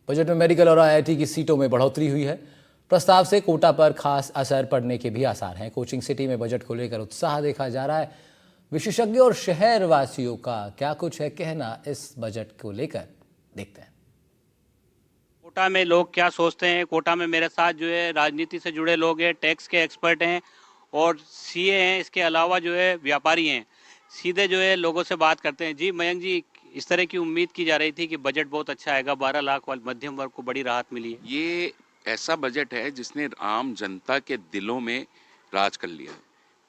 Budget में medical और IIT की सीटों में बढ़ोतरी हुई है। प्रस्ताव से कोटा पर खास असर पड़ने के भी आसार हैं। कोचिंग सिटी में बजट को लेकर उत्साह देखा जा रहा है। विशेषज्ञों और शहर वासियों का क्या कुछ है कहना इस बजट को लेकर, देखते हैं। कोटा में लोग क्या सोचते हैं। कोटा में मेरे साथ जो है राजनीति से जुड़े लोग हैं, टैक्स के एक्सपर्ट हैं और सीए हैं। इसके अलावा जो है व्यापारी हैं। सीधे जो है लोगों से बात करते हैं। जी मयंक जी, इस तरह की उम्मीद की जा रही थी कि बजट बहुत अच्छा आएगा, 12 लाख वाले मध्यम वर्ग को बड़ी राहत मिली है। ये ऐसा बजट है जिसने आम जनता के दिलों में राज कर लिया है।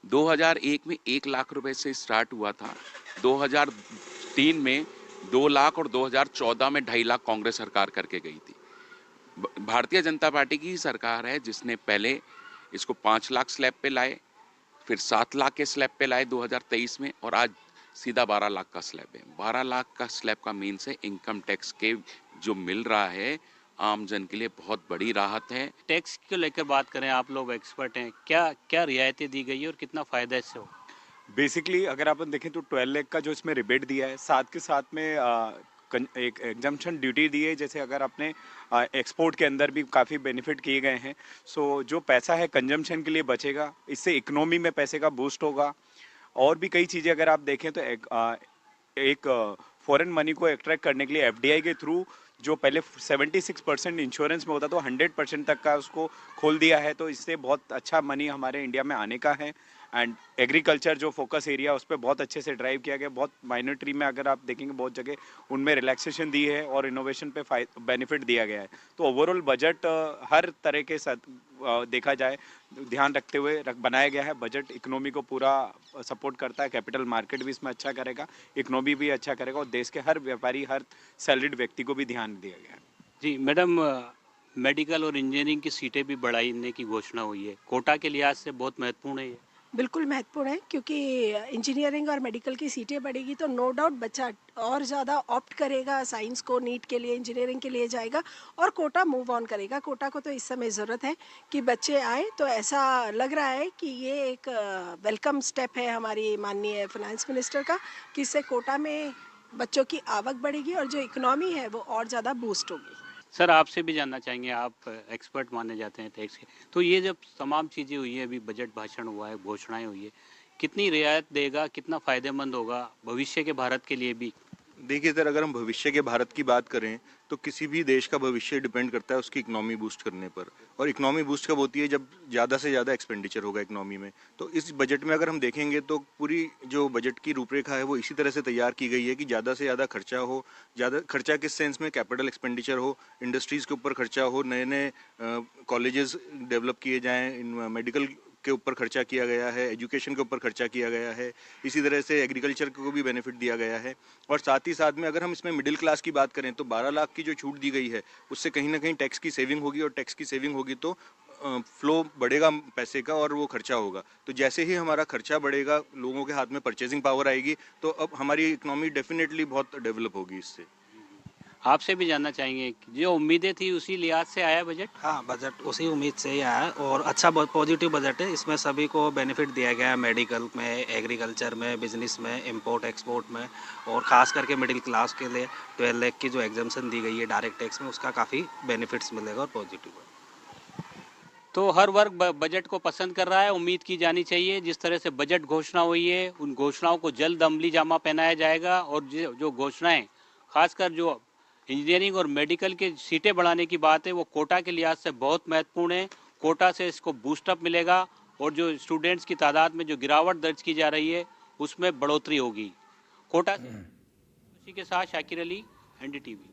2001 में 1 लाख रुपए से स्टार्ट हुआ था, 2003 में 2 लाख और 2014 में 2.5 लाख कांग्रेस सरकार करके गई थी। भारतीय जनता पार्टी की सरकार है जिसने पहले इसको 5 लाख स्लैब पे लाए, फिर 7 लाख के स्लैब पे लाए 2023 में, और आज सीधा 12 लाख का स्लैब है। 12 लाख का स्लैब का मीन से इनकम टैक्स के जो मिल रहा है आम जन के लिए बहुत बड़ी राहत है। टैक्स को लेकर बात करें, आप लोग एक्सपर्ट हैं, क्या क्या रियायतें दी गई है और कितना फायदा इससे हो? बेसिकली अगर अपन देखें तो 12 लाख का जो इसमें रिबेट दिया है, साथ के साथ में एक एग्जम्पशन ड्यूटी दी है। जैसे अगर आपने एक्सपोर्ट के अंदर भी काफ़ी बेनिफिट किए गए हैं। सो जो पैसा है कंजम्पशन के लिए बचेगा, इससे इकोनॉमी में पैसे का बूस्ट होगा। और भी कई चीज़ें अगर आप देखें तो एक फॉरेन मनी को अट्रैक्ट करने के लिए एफडीआई के थ्रू जो पहले 76% इंश्योरेंस में होता तो 100% तक का उसको खोल दिया है। तो इससे बहुत अच्छा मनी हमारे इंडिया में आने का है। एंड एग्रीकल्चर जो फोकस एरिया उस पर बहुत अच्छे से ड्राइव किया गया। बहुत माइनॉरिटी में अगर आप देखेंगे बहुत जगह उनमें रिलैक्सेशन दी है और इनोवेशन पे बेनिफिट दिया गया है। तो ओवरऑल बजट हर तरह के साथ देखा जाए ध्यान रखते हुए बनाया गया है। बजट इकोनॉमी को पूरा सपोर्ट करता है। कैपिटल मार्केट भी इसमें अच्छा करेगा, इकोनॉमी भी अच्छा करेगा और देश के हर व्यापारी, हर सैलरीड व्यक्ति को भी ध्यान दिया गया है। जी मैडम, मेडिकल और इंजीनियरिंग की सीटें भी बढ़ाने की घोषणा हुई है। कोटा के लिहाज से बहुत महत्वपूर्ण है ये। बिल्कुल महत्वपूर्ण है, क्योंकि इंजीनियरिंग और मेडिकल की सीटें बढ़ेगी तो नो डाउट बच्चा और ज़्यादा ऑप्ट करेगा साइंस को, नीट के लिए, इंजीनियरिंग के लिए जाएगा और कोटा मूव ऑन करेगा। कोटा को तो इस समय ज़रूरत है कि बच्चे आए। तो ऐसा लग रहा है कि ये एक वेलकम स्टेप है हमारी माननीय फाइनेंस मिनिस्टर का, कि इससे कोटा में बच्चों की आवक बढ़ेगी और जो इकोनॉमी है वो और ज़्यादा बूस्ट होगी। सर, आपसे भी जानना चाहेंगे, आप एक्सपर्ट माने जाते हैं टैक्स के। तो ये जब तमाम चीज़ें हुई हैं, अभी बजट भाषण हुआ है, घोषणाएं हुई है, कितनी रियायत देगा, कितना फ़ायदेमंद होगा भविष्य के भारत के लिए भी? देखिए सर, अगर हम भविष्य के भारत की बात करें तो किसी भी देश का भविष्य डिपेंड करता है उसकी इकोनॉमी बूस्ट करने पर। और इकोनॉमी बूस्ट कब होती है? जब ज़्यादा से ज़्यादा एक्सपेंडिचर होगा इकोनॉमी में। तो इस बजट में अगर हम देखेंगे तो पूरी जो बजट की रूपरेखा है वो इसी तरह से तैयार की गई है कि ज़्यादा से ज़्यादा खर्चा हो। ज़्यादा खर्चा किस सेंस में? कैपिटल एक्सपेंडिचर हो, इंडस्ट्रीज़ के ऊपर खर्चा हो, नए नए कॉलेजेस डेवलप किए जाएँ, मेडिकल के ऊपर खर्चा किया गया है, एजुकेशन के ऊपर खर्चा किया गया है, इसी तरह से एग्रीकल्चर को भी बेनिफिट दिया गया है। और साथ ही साथ में अगर हम इसमें मिडिल क्लास की बात करें तो 12 लाख की जो छूट दी गई है उससे कहीं ना कहीं टैक्स की सेविंग होगी, और टैक्स की सेविंग होगी तो फ्लो बढ़ेगा पैसे का और वो खर्चा होगा। तो जैसे ही हमारा खर्चा बढ़ेगा, लोगों के हाथ में परचेजिंग पावर आएगी, तो अब हमारी इकोनॉमी डेफिनेटली बहुत डेवलप होगी इससे। आपसे भी जानना चाहेंगे कि जो उम्मीदें थी उसी लिहाज से आया बजट? हाँ, बजट उसी उम्मीद से ही आया है और अच्छा बहुत पॉजिटिव बजट है। इसमें सभी को बेनिफिट दिया गया है, मेडिकल में, एग्रीकल्चर में, बिजनेस में, इंपोर्ट एक्सपोर्ट में, और ख़ास करके मिडिल क्लास के लिए 12 लाख की जो एग्जम्पशन दी गई है डायरेक्ट टैक्स में, उसका काफ़ी बेनिफिट्स मिलेगा और पॉजिटिव है। तो हर वर्ग बजट को पसंद कर रहा है। उम्मीद की जानी चाहिए जिस तरह से बजट घोषणा हुई है उन घोषणाओं को जल्द अमली जामा पहनाया जाएगा, और जो घोषणाएं खासकर जो इंजीनियरिंग और मेडिकल के सीटें बढ़ाने की बात है वो कोटा के लिहाज से बहुत महत्वपूर्ण है। कोटा से इसको बूस्टअप मिलेगा और जो स्टूडेंट्स की तादाद में जो गिरावट दर्ज की जा रही है उसमें बढ़ोतरी होगी। कोटा से के साथ शाकिर अली, एनडीटीवी।